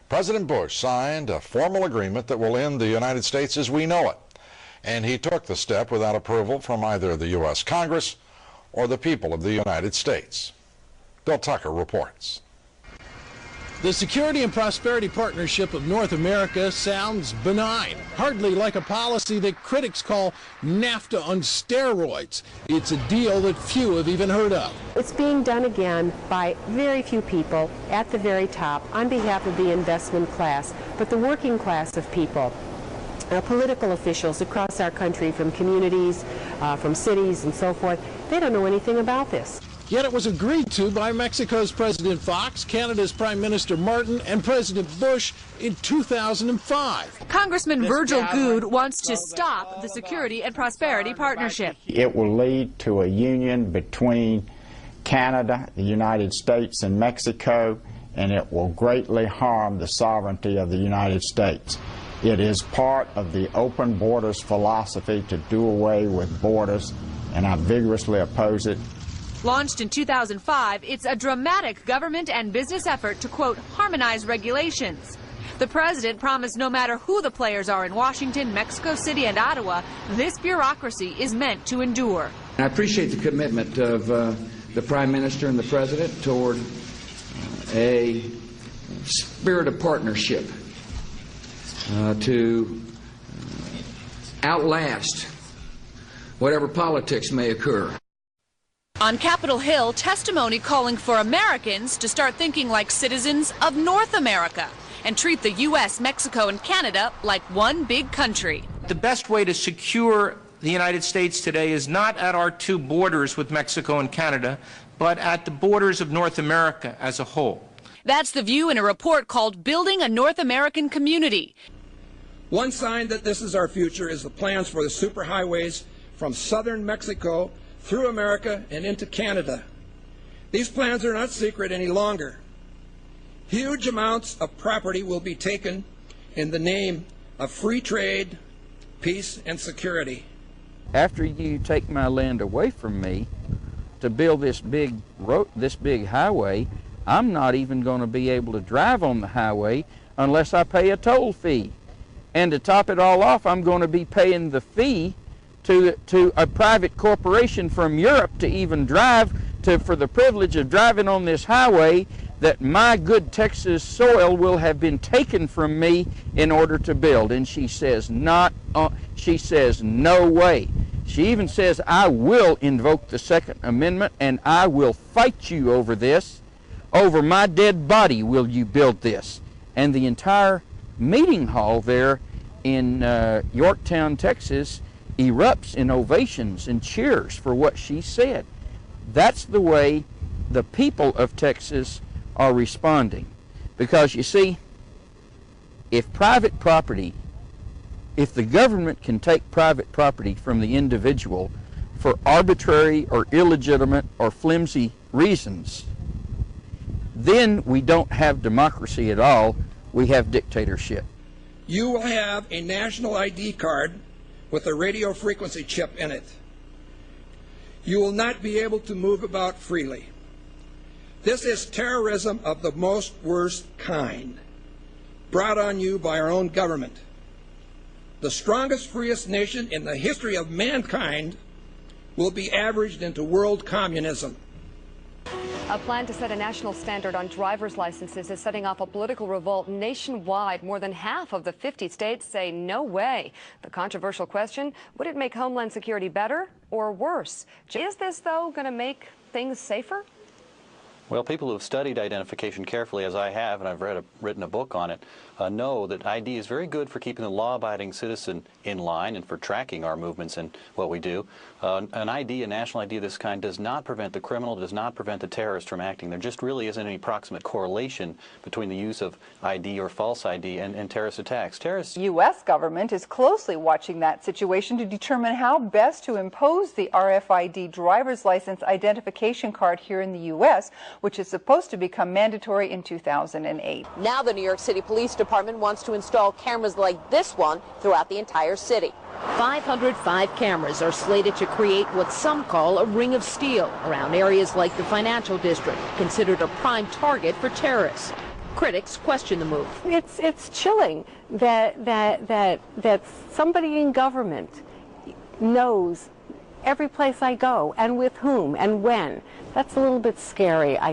President Bush signed a formal agreement that will end the United States as we know it, and he took the step without approval from either the U.S. Congress or the people of the United States. Bill Tucker reports. The Security and Prosperity Partnership of North America sounds benign, hardly like a policy that critics call NAFTA on steroids. It's a deal that few have even heard of. It's being done again by very few people at the very top on behalf of the investment class, but the working class of people. Political officials across our country, from communities, from cities and so forth, they don't know anything about this. Yet it was agreed to by Mexico's President Fox, Canada's Prime Minister Martin, and President Bush in 2005. Congressman Virgil Goode wants to stop the Security and Prosperity Partnership. It will lead to a union between Canada, the United States, and Mexico, and it will greatly harm the sovereignty of the United States. It is part of the open borders philosophy to do away with borders, and I vigorously oppose it. Launched in 2005, it's a dramatic government and business effort to, quote, harmonize regulations. The president promised no matter who the players are in Washington, Mexico City, and Ottawa, this bureaucracy is meant to endure. I appreciate the commitment of the Prime Minister and the President toward a spirit of partnership to outlast whatever politics may occur. On Capitol Hill, testimony calling for Americans to start thinking like citizens of North America and treat the U.S., Mexico, and Canada like one big country. The best way to secure the United States today is not at our two borders with Mexico and Canada, but at the borders of North America as a whole. That's the view in a report called Building a North American Community. One sign that this is our future is the plans for the superhighways from southern Mexico through America and into Canada. These plans are not secret any longer. Huge amounts of property will be taken in the name of free trade, peace, and security. After you take my land away from me to build this big road, this big highway, I'm not even going to be able to drive on the highway unless I pay a toll fee. And to top it all off, I'm going to be paying the fee to a private corporation from Europe to even drive for the privilege of driving on this highway that my good Texas soil will have been taken from me in order to build. And she says she says no way. She even says, I will invoke the Second Amendment and I will fight you over this. Over my dead body will you build this. And the entire meeting hall there in Yorktown, Texas erupts in ovations and cheers for what she said. That's the way the people of Texas are responding. Because you see, if private property, if the government can take private property from the individual for arbitrary or illegitimate or flimsy reasons, then we don't have democracy at all, we have dictatorship. You will have a national ID card with a radio frequency chip in it. You will not be able to move about freely. This is terrorism of the most worst kind, brought on you by our own government. The strongest, freest nation in the history of mankind will be averaged into world communism. A plan to set a national standard on driver's licenses is setting off a political revolt nationwide. More than half of the 50 states say no way. The controversial question, would it make Homeland Security better or worse? Is this, though, going to make things safer? Well, people who have studied identification carefully, as I have, and I've written a book on it, know that ID is very good for keeping the law-abiding citizen in line and for tracking our movements and what we do. An ID, a national ID of this kind, does not prevent the criminal, does not prevent the terrorist from acting. There just really isn't any proximate correlation between the use of ID or false ID and terrorist attacks. The U.S. government is closely watching that situation to determine how best to impose the RFID driver's license identification card here in the U.S., which is supposed to become mandatory in 2008. Now the New York City Police Department wants to install cameras like this one throughout the entire city. 505 cameras are slated to create what some call a ring of steel around areas like the financial district, considered a prime target for terrorists. Critics question the move. It's chilling that somebody in government knows every place I go and with whom and when. That's a little bit scary, I